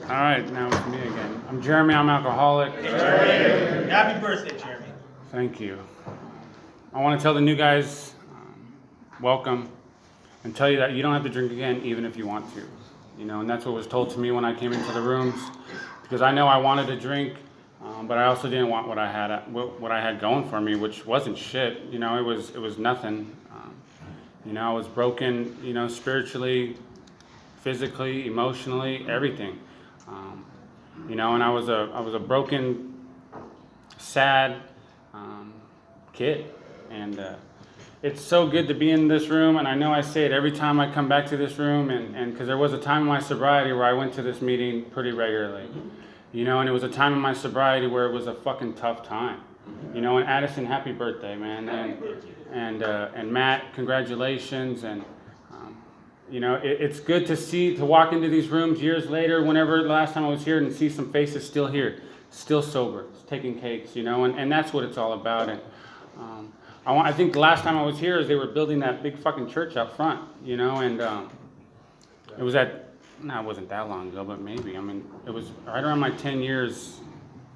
All right, now it's me again. I'm Jeremy, I'm alcoholic. Jeremy. Happy birthday, Jeremy. Thank you. I want to tell the new guys, welcome, and tell you that you don't have to drink again even if you want to. And that's what was told to me when I came into the rooms, because I know I wanted to drink, but I also didn't want what I had going for me, which wasn't shit. It was nothing. I was broken, spiritually, physically, emotionally, everything. And I was a broken, sad kid, and it's so good to be in this room. And I know I say it every time I come back to this room, and because there was a time in my sobriety where I went to this meeting pretty regularly, and it was a time in my sobriety where it was a fucking tough time. And Addison, happy birthday, man, and Matt, congratulations, and it's good to walk into these rooms years later, whenever the last time I was here, and see some faces still here, still sober, taking cakes, and that's what it's all about. And I think the last time I was here is they were building that big fucking church out front, and it wasn't that long ago, but maybe, it was right around my 10 years,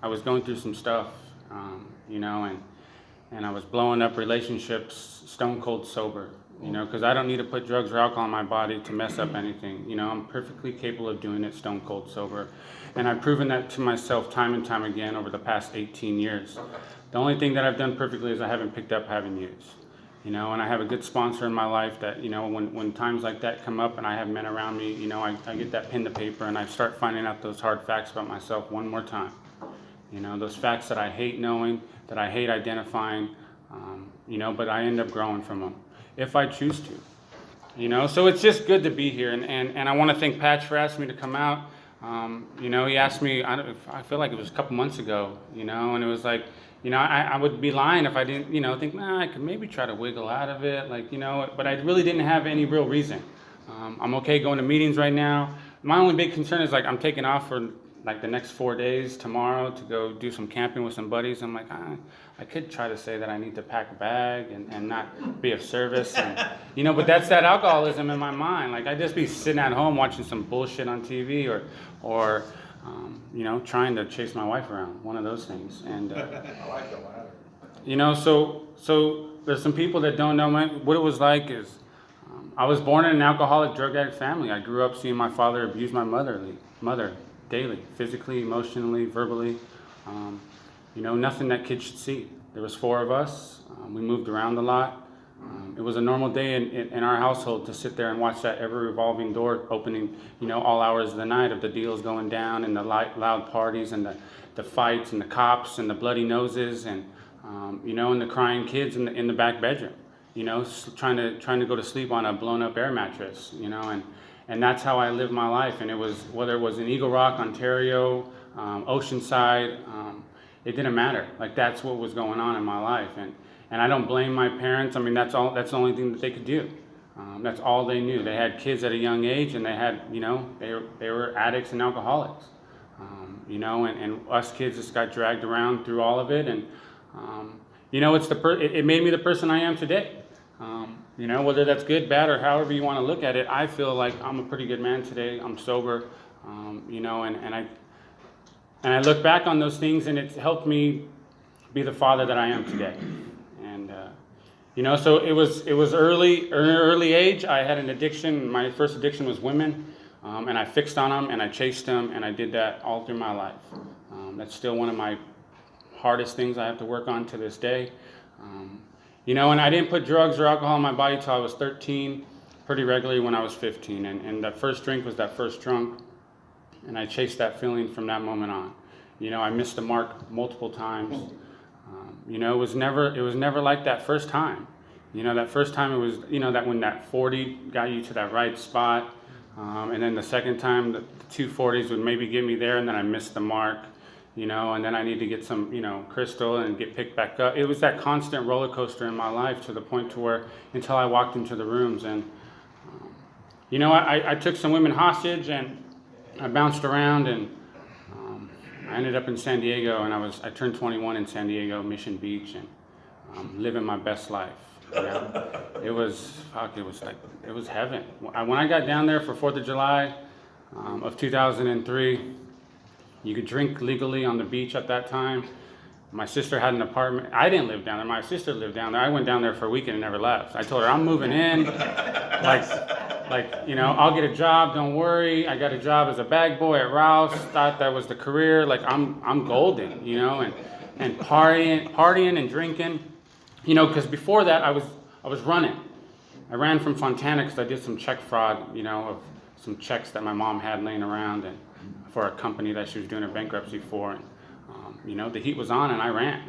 I was going through some stuff, and I was blowing up relationships, stone cold sober. Because I don't need to put drugs or alcohol in my body to mess up anything. I'm perfectly capable of doing it stone cold sober. And I've proven that to myself time and time again over the past 18 years. The only thing that I've done perfectly is I haven't picked up having used. And I have a good sponsor in my life that, when times like that come up and I have men around me, I get that pen to paper and I start finding out those hard facts about myself one more time. Those facts that I hate knowing, that I hate identifying, but I end up growing from them, if I choose to. So it's just good to be here, and I want to thank Patch for asking me to come out. He asked me, I feel like it was a couple months ago, and it was like, I would be lying if I didn't, think, I could maybe try to wiggle out of it, but I really didn't have any real reason. I'm okay going to meetings right now. My only big concern is, I'm taking off for the next 4 days tomorrow to go do some camping with some buddies. I'm like, I could try to say that I need to pack a bag and not be of service, and, but that's that alcoholism in my mind. I just be sitting at home watching some bullshit on TV or trying to chase my wife around, one of those things. And I like the latter. So there's some people that don't know what it was like. Is I was born in an alcoholic, drug addict family. I grew up seeing my father abuse my mother daily, physically, emotionally, verbally. Nothing that kids should see. There was 4 of us. We moved around a lot. It was a normal day in our household to sit there and watch that ever-revolving door opening, all hours of the night, of the deals going down and the loud parties and the fights and the cops and the bloody noses and, and the crying kids in the back bedroom, trying to go to sleep on a blown-up air mattress, and that's how I lived my life. And it was, whether it was in Eagle Rock, Ontario, Oceanside, it didn't matter. That's what was going on in my life. And I don't blame my parents. That's the only thing that they could do. That's all they knew. They had kids at a young age, and they had, they were addicts and alcoholics. And us kids just got dragged around through all of it. And, it made me the person I am today. Whether that's good, bad, or however you want to look at it, I feel like I'm a pretty good man today. I'm sober, and I look back on those things, and it's helped me be the father that I am today. And so it was early age. I had an addiction. My first addiction was women, and I fixed on them, and I chased them, and I did that all through my life. That's still one of my hardest things I have to work on to this day. And I didn't put drugs or alcohol in my body till I was 13, pretty regularly when I was 15. And that first drink was that first drunk, and I chased that feeling from that moment on. I missed the mark multiple times. It was never like that first time. That first time it was, that when that 40 got you to that right spot, and then the second time the 240s would maybe get me there, and then I missed the mark. And then I need to get some, crystal and get picked back up. It was that constant roller coaster in my life, to the point to where, until I walked into the rooms, and, I took some women hostage, and I bounced around, and I ended up in San Diego, and I turned 21 in San Diego, Mission Beach, and living my best life. It was heaven. When I got down there for 4th of July of 2003, You could drink legally on the beach at that time. My sister had an apartment. I didn't live down there. My sister lived down there. I went down there for a weekend and never left. I told her, I'm moving in. I'll get a job. Don't worry. I got a job as a bag boy at Rouse. Thought that was the career. Like, I'm golden, and partying and drinking, because before that I was running. I ran from Fontana because I did some check fraud, of some checks that my mom had laying around and for a company that she was doing a bankruptcy for. And, the heat was on and I ran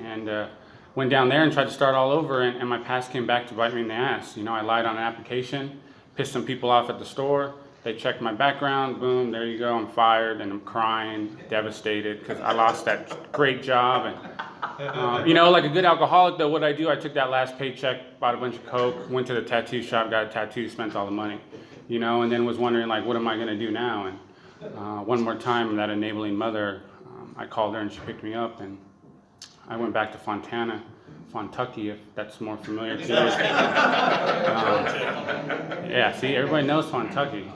and went down there and tried to start all over, and my past came back to bite me in the ass. I lied on an application, pissed some people off at the store. They checked my background, boom, there you go, I'm fired, and I'm crying, devastated because I lost that great job. And like a good alcoholic though, what I do, I took that last paycheck, bought a bunch of Coke, went to the tattoo shop, got a tattoo, spent all the money, and then was wondering like, what am I gonna do now? And one more time, that enabling mother, I called her and she picked me up, and I went back to Fontucky, if that's more familiar to you. Yeah, see, everybody knows Fontucky,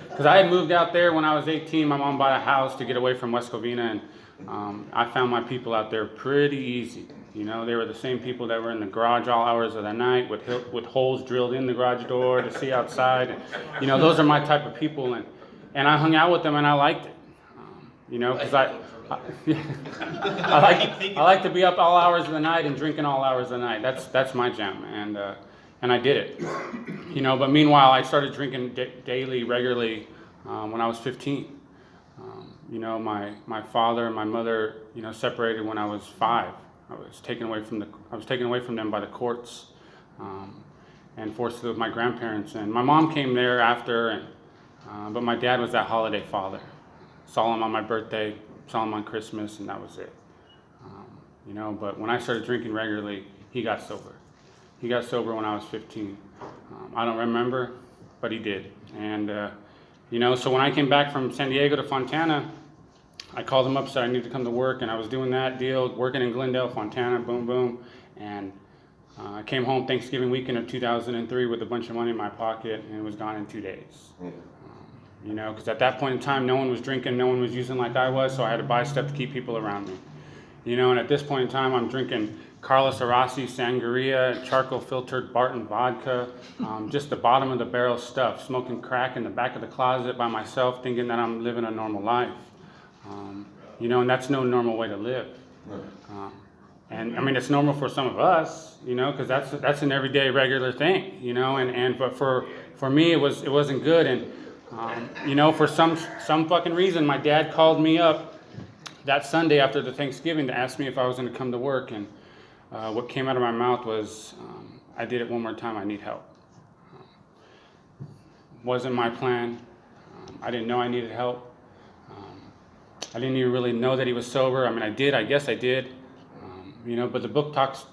because I had moved out there when I was 18. My mom bought a house to get away from West Covina, and I found my people out there pretty easy. They were the same people that were in the garage all hours of the night with holes drilled in the garage door to see outside. And, those are my type of people, and I hung out with them and I liked it. Because I like to be up all hours of the night and drinking all hours of the night. That's my jam, and I did it. But meanwhile, I started drinking daily, regularly when I was 15. My father and my mother, separated when I was 5. I was taken away from them by the courts, and forced to live with my grandparents. And my mom came there after, but my dad was that holiday father. Saw him on my birthday, saw him on Christmas, and that was it. But when I started drinking regularly, he got sober. He got sober when I was 15. I don't remember, but he did. And, so when I came back from San Diego to Fontana, I called him up, said I needed to come to work, and I was doing that deal, working in Glendale, Fontana, boom, boom. And I came home Thanksgiving weekend of 2003 with a bunch of money in my pocket, and it was gone in 2 days. Because at that point in time, no one was drinking, no one was using like I was, so I had to buy stuff to keep people around me. And at this point in time, I'm drinking Carlos Arasi Sangria, charcoal filtered Barton vodka, just the bottom of the barrel stuff, smoking crack in the back of the closet by myself, thinking that I'm living a normal life. And that's no normal way to live. And I mean, it's normal for some of us, because that's an everyday regular thing, but for me, it wasn't good. And for some fucking reason, my dad called me up that Sunday after the Thanksgiving to ask me if I was going to come to work, and what came out of my mouth was, I did it one more time, I need help. Wasn't my plan. I didn't know I needed help. I didn't even really know that he was sober. I mean, I guess I did. But the book talks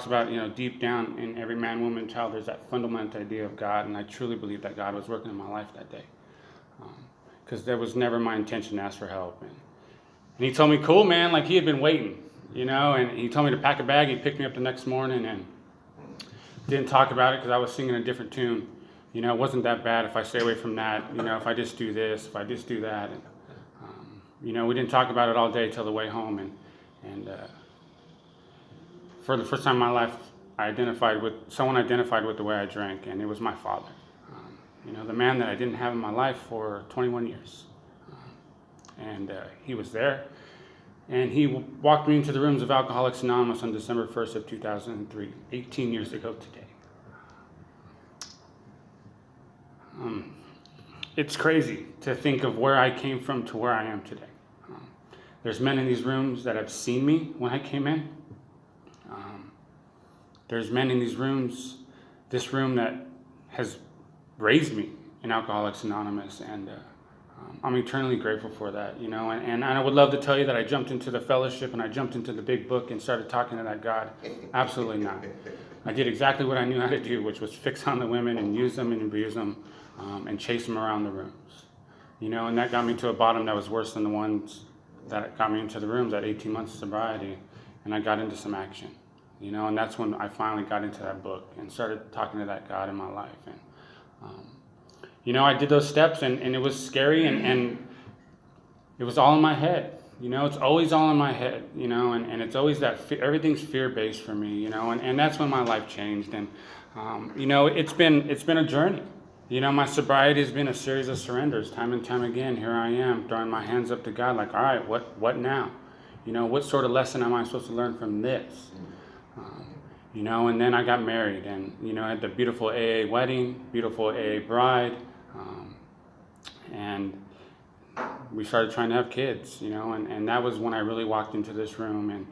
about, deep down in every man, woman, child, there's that fundamental idea of God, and I truly believe that God was working in my life that day. Because there was never my intention to ask for help. And he told me, cool, man, like he had been waiting, and he told me to pack a bag. He picked me up the next morning and didn't talk about it because I was singing a different tune. It wasn't that bad if I stay away from that, if I just do this, if I just do that. And, we didn't talk about it all day till the way home. And for the first time in my life, someone identified with the way I drank, and it was my father. The man that I didn't have in my life for 21 years. And he was there, and he walked me into the rooms of Alcoholics Anonymous on December 1st of 2003, 18 years ago today. It's crazy to think of where I came from to where I am today. There's men in these rooms that have seen me when I came in. There's men in these rooms, this room that has raised me in Alcoholics Anonymous, and I'm eternally grateful for that, and I would love to tell you that I jumped into the fellowship and I jumped into the big book and started talking to that God. Absolutely not. I did exactly what I knew how to do, which was fix on the women and use them and abuse them, and chase them around the rooms, and that got me to a bottom that was worse than the ones that got me into the rooms at 18 months of sobriety, and I got into some action, and that's when I finally got into that book and started talking to that God in my life. And I did those steps, and it was scary, and it was all in my head. It's always all in my head, and it's always that everything's fear-based for me, and that's when my life changed. And, it's been a journey. My sobriety has been a series of surrenders. Time and time again, here I am throwing my hands up to God like, all right, what now? What sort of lesson am I supposed to learn from this? And then I got married, and, I had the beautiful AA wedding, beautiful AA bride, and we started trying to have kids, and that was when I really walked into this room, and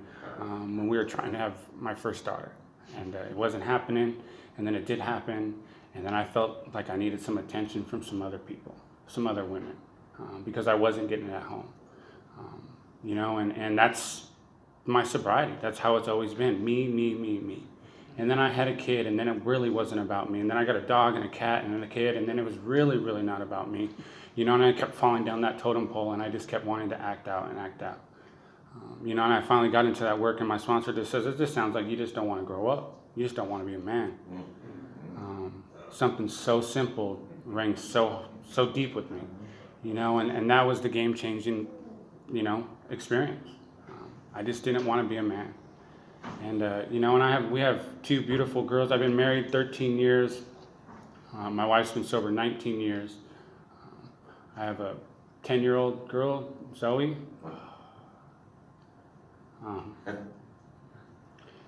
when we were trying to have my first daughter, and it wasn't happening, and then it did happen, and then I felt like I needed some attention from some other people, some other women, because I wasn't getting it at home, and that's my sobriety. That's how it's always been, me. And then I had a kid, and then it really wasn't about me, and then I got a dog and a cat and then a kid, and then it was really, really not about me. And I kept falling down that totem pole, and I just kept wanting to act out. And I finally got into that work, and my sponsor just says, it just sounds like you just don't want to grow up. You just don't want to be a man. Something so simple rang so deep with me, and that was the game-changing, experience. I just didn't want to be a man. And, and we have two beautiful girls. I've been married 13 years. My wife's been sober 19 years. I have a 10-year-old girl, Zoe.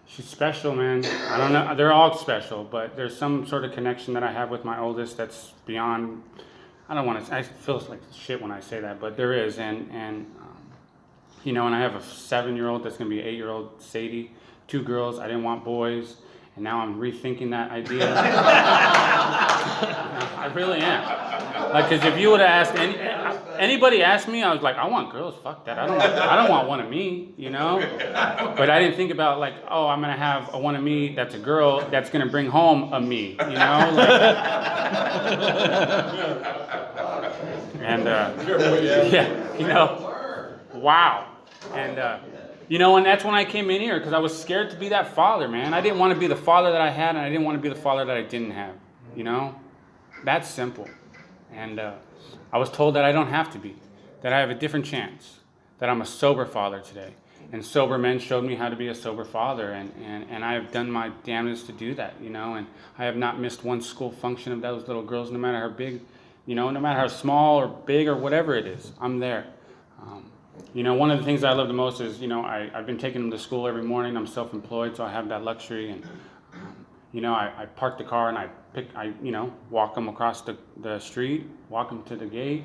She's special, man. I don't know. They're all special, but there's some sort of connection that I have with my oldest that's beyond. I feel like shit when I say that, but there is. And I have a 7-year-old that's going to be an 8-year-old, Sadie. 2 girls. I didn't want boys. And now I'm rethinking that idea. I really am. Like, because if you would have asked anybody asked me, I was like, I want girls. Fuck that. I don't want one of me, But I didn't think about like, oh, I'm gonna have a one of me that's a girl that's gonna bring home a me, And wow. And that's when I came in here because I was scared to be that father, man. I didn't want to be the father that I had, and I didn't want to be the father that I didn't have. That's simple. And I was told that I don't have to be, that I have a different chance, that I'm a sober father today. And sober men showed me how to be a sober father, and I have done my damnedest to do that, and I have not missed one school function of those little girls, no matter how big, no matter how small or big or whatever it is, I'm there. One of the things I love the most is, I've been taking them to school every morning. I'm self-employed, so I have that luxury. And, I park the car and I walk them across the street, walk them to the gate,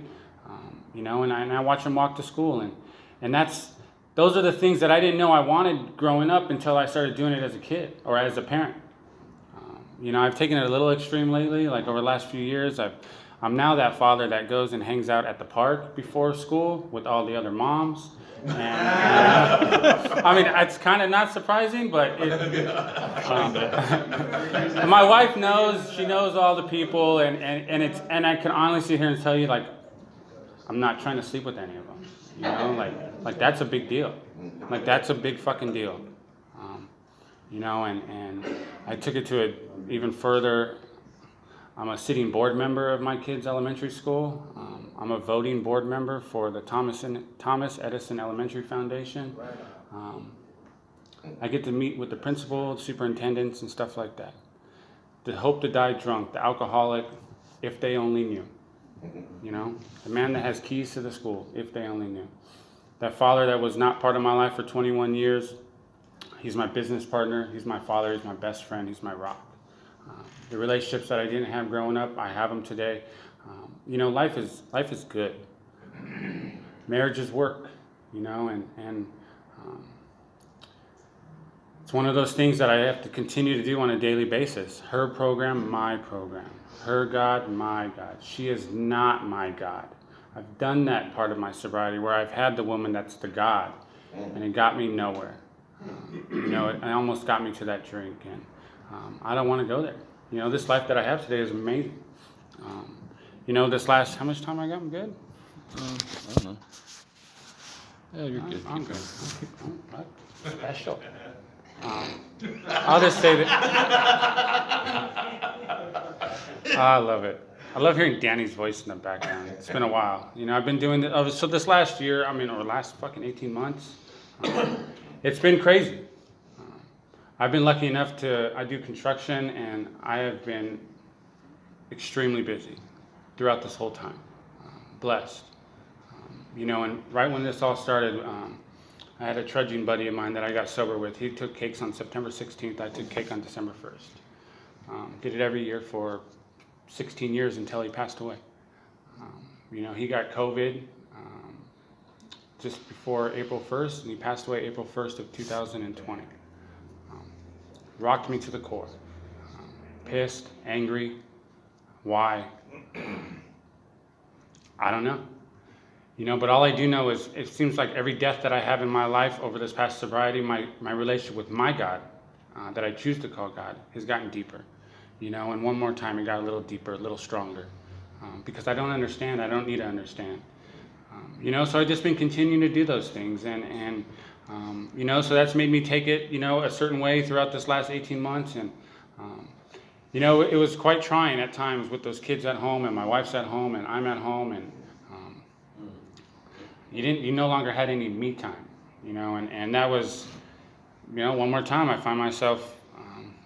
and I watch them walk to school. And those are the things that I didn't know I wanted growing up until I started doing it as a kid or as a parent. I've taken it a little extreme lately, like over the last few years. I'm now that father that goes and hangs out at the park before school with all the other moms. And, I mean, it's kind of not surprising, but my wife knows. She knows all the people, and I can honestly sit here and tell you, like, I'm not trying to sleep with any of them. Like that's a big deal. Like that's a big fucking deal. And I took it to it even further. I'm a sitting board member of my kids' elementary school. I'm a voting board member for the Thomas Edison Elementary Foundation. I get to meet with the principal, superintendents, and stuff like that. The hope to die drunk, the alcoholic, if they only knew. The man that has keys to the school, if they only knew. That father that was not part of my life for 21 years, he's my business partner, he's my father, he's my best friend, he's my rock. The relationships that I didn't have growing up, I have them today. Life is good. Marriage is work, and it's one of those things that I have to continue to do on a daily basis. Her program, my program. Her God, my God. She is not my God. I've done that part of my sobriety where I've had the woman that's the God, and it got me nowhere. It almost got me to that drink, and I don't want to go there. This life that I have today is amazing. This last, how much time I got? I'm good? I don't know. Yeah, you're good. I'm good. Special. I'll just say that. I love it. I love hearing Danny's voice in the background. It's been a while. You know, I've been doing this. So this last year, or last fucking 18 months, it's been crazy. I've been lucky enough I do construction, and I have been extremely busy throughout this whole time. Blessed. You know, and right when this all started, I had a trudging buddy of mine that I got sober with. He took cakes on September 16th. I took cake on December 1st. Did it every year for 16 years until he passed away. You know, he got COVID just before April 1st, and he passed away April 1st of 2020. Rocked me to the core. Pissed, angry. Why? I don't know. You know, but all I do know is it seems like every death that I have in my life over this past sobriety, my relationship with my God, that I choose to call God, has gotten deeper. You know, and one more time it got a little deeper, a little stronger. Because I don't understand, I don't need to understand. You know, so I've just been continuing to do those things. And you know, so that's made me take it, you know, a certain way throughout this last 18 months. And, you know, it was quite trying at times with those kids at home, and my wife's at home, and I'm at home, and you no longer had any me time, you know, and that was, you know, one more time I find myself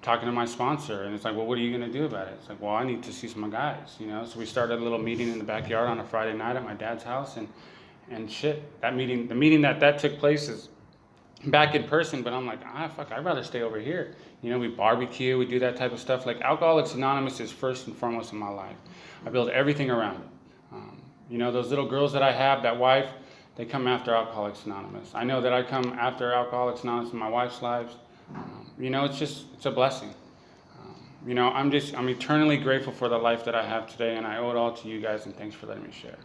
talking to my sponsor, and it's like, well, what are you going to do about it? It's like, well, I need to see some guys, you know. So we started a little meeting in the backyard on a Friday night at my dad's house, and shit, the meeting that took place is back in person, but I'm like, fuck, I'd rather stay over here. You know, we barbecue, we do that type of stuff. Like, Alcoholics Anonymous is first and foremost in my life. I build everything around it. You know, those little girls that I have, that wife, they come after Alcoholics Anonymous. I know that I come after Alcoholics Anonymous in my wife's lives. You know, it's a blessing. You know, I'm eternally grateful for the life that I have today, and I owe it all to you guys, and thanks for letting me share.